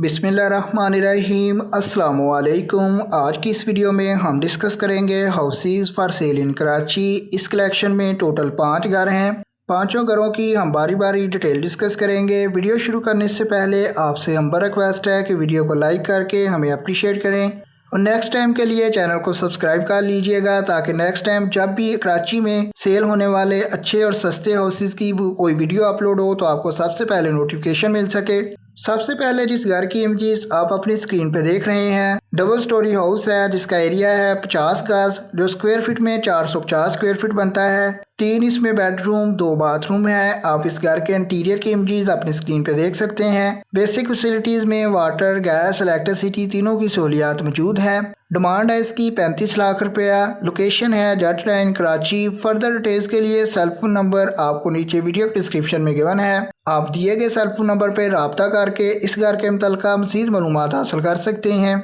बिस्मिल्लाहिर्रहमानिर्रहीम अस्सलामुअलैकुम। आज की इस वीडियो में हम डिस्कस करेंगे हाउसेस फॉर सेल इन कराची। इस कलेक्शन में टोटल 5 घर हैं। पांचों घरों की हम बारी बारी डिटेल डिस्कस करेंगे। वीडियो शुरू करने से पहले आपसे हम्बल रिक्वेस्ट है कि वीडियो को लाइक करके हमें अप्रिशिएट करें और नेक्स्ट टाइम के लिए चैनल को सब्सक्राइब कर लीजिएगा ताकि नेक्स्ट टाइम जब भी कराची में सेल होने वाले अच्छे और सस्ते हाउसेस की कोई वीडियो अपलोड हो तो आपको सबसे पहले नोटिफिकेशन मिल सके। सबसे पहले जिस घर की इमेजेस आप अपनी स्क्रीन पे देख रहे हैं डबल स्टोरी हाउस है जिसका एरिया है 50 गज जो स्क्वायर फीट में 450 स्क्वायर फीट बनता है। 3 इसमें बेडरूम 2 बाथरूम है। आप इस घर के इंटीरियर की इमेजेस अपनी स्क्रीन पे देख सकते हैं। बेसिक फैसिलिटीज में वाटर गैस इलेक्ट्रिसिटी तीनों की सहूलियात मौजूद है। डिमांड है इसकी 35 लाख रुपया। लोकेशन है जट लाइन कराची। फर्दर डिटेल्स के लिए सेल फोन नंबर आपको नीचे वीडियो डिस्क्रिप्शन में गिवन है। आप दिए गए सेल फोन नंबर पर रब्ता करके इस घर के मुतल्लिक़ मज़ीद मालूमात हासिल कर सकते हैं।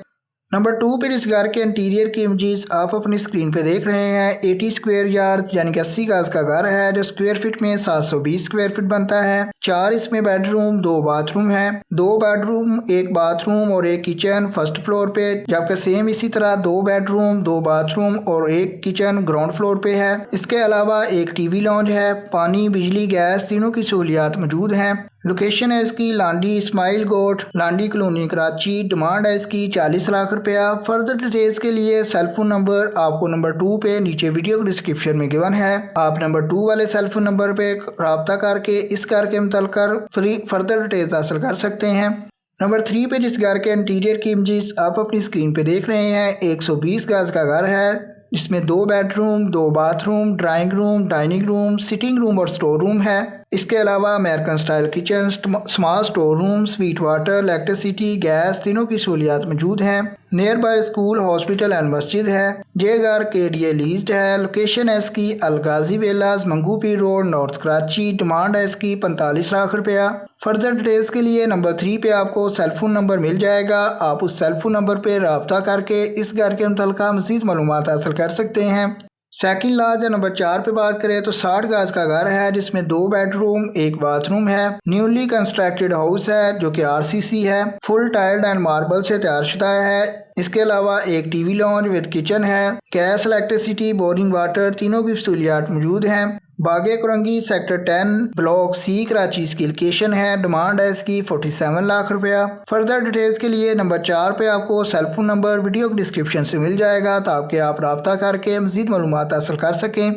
नंबर 2 पर इस घर के इंटीरियर की इमेजेस आप अपनी स्क्रीन पे देख रहे हैं। 80 स्क्वायर यार्ड यानी कि 80 गज का घर है जो स्क्वायर फीट में 720 स्क्वायर फीट बनता है। 4 इसमें बेडरूम 2 बाथरूम है। 2 बेडरूम 1 बाथरूम और 1 किचन फर्स्ट फ्लोर पे, जबकि सेम इसी तरह 2 बेडरूम 2 बाथरूम और 1 किचन ग्राउंड फ्लोर पे है। इसके अलावा एक टीवी लॉन्ज है। पानी बिजली गैस तीनों की सहूलियात मौजूद हैं। लोकेशन है इसकी लांडी इस्माइल गोट लांडी कॉलोनी कराची। डिमांड है इसकी 40 लाख रुपया। फर्दर डिटेल्स के लिए सेल फोन नंबर आपको नंबर 2 पे नीचे वीडियो डिस्क्रिप्शन में गिवन है। आप नंबर 2 वाले सेल फोन नंबर पे रब्ता करके इस घर के मुतल्लिक़ फ्री फर्दर डिटेल्स हासिल कर सकते हैं। नंबर 3 पे जिस घर के इंटीरियर की इमेजेस आप अपनी स्क्रीन पे देख रहे हैं 120 गज का घर है जिसमें 2 bedroom 2 bathroom drawing room dining room sitting room और स्टोर रूम है। इसके अलावा American style kitchen small store room sweet water electricity gas तीनों की सहूलियात मौजूद हैं। Near by school hospital and मस्जिद है। ये घर KDA लीज्ड है। लोकेशन है इसकी अलगाजी विलाज मंगूपी रोड नॉर्थ कराची। डिमांड है इसकी 45 लाख रुपया। फर्दर डिटेल्स के लिए नंबर 3 पे आपको सेल फोन नंबर मिल जाएगा। आप उस सेल फोन नंबर पे रब्ता करके इस घर के मुतल्लिक़ मज़ीद मालूमात हासिल कर सकते हैं। सेकंड लार्ज नंबर 4 पे बात करें तो 60 गज का घर है जिसमें 2 बेडरूम 1 बाथरूम है। न्यूली कंस्ट्रक्टेड हाउस है जो कि RCC है। फुल टाइल्ड एंड मार्बल से तैयार शुदा है। इसके अलावा एक टीवी लॉन्ज विद किचन है। गैस इलेक्ट्रिसिटी बोरिंग वाटर तीनों की सहूलियात मौजूद हैं। बागे Korangi sector 10 block C Karachi इसकी लोकेशन है। डिमांड है इसकी 47 लाख रुपया। फर्दर डिटेल्स के लिए नंबर 4 पे आपको cell phone number video description से मिल जाएगा ताकि आप रब्ता करके मज़ीद मालूमात हासिल कर सकें।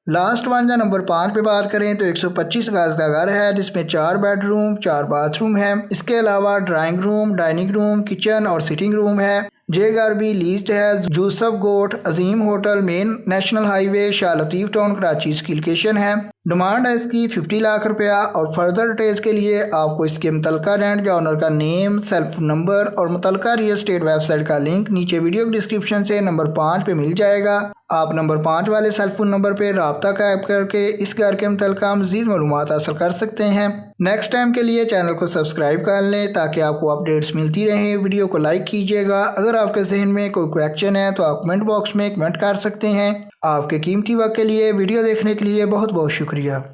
लास्ट वन या नंबर 5 पे बात करें तो 125 गज का घर है जिसमें 4 बेडरूम 4 बाथरूम है। इसके अलावा drawing room dining room kitchen और सिटिंग रूम है। ये घर भी लीज्ड है। Yusuf Goth Azeem hotel main national highway Shah Latif town Karachi इसकी लोकेशन है। डिमांड है इसकी 50 लाख रुपया। और फर्दर डिटेल्स के लिए आपको इसके मुतल्लिक़ा रेंट या ऑनर का नेम सेल फोन नंबर और मुतल्लिक़ा रियल एस्टेट वेबसाइट का लिंक नीचे वीडियो डिस्क्रिप्शन से नंबर 5 पे मिल जाएगा। आप नंबर 5 वाले सेल फोन नंबर पे रब्ता करके इस घर के मुतल्लिक़ मज़ीद मालूमात हासिल कर सकते हैं। नेक्स्ट टाइम के लिए चैनल को सब्सक्राइब कर लें ताकि आपको अपडेट्स मिलती रहें। वीडियो को लाइक कीजिएगा। अगर आपके जहन में कोई क्वेश्चन है तो आप कमेंट बॉक्स में कमेंट कर सकते हैं। आपके कीमती वक्त के लिए वीडियो देखने के लिए बहुत बहुत शुक्रिया।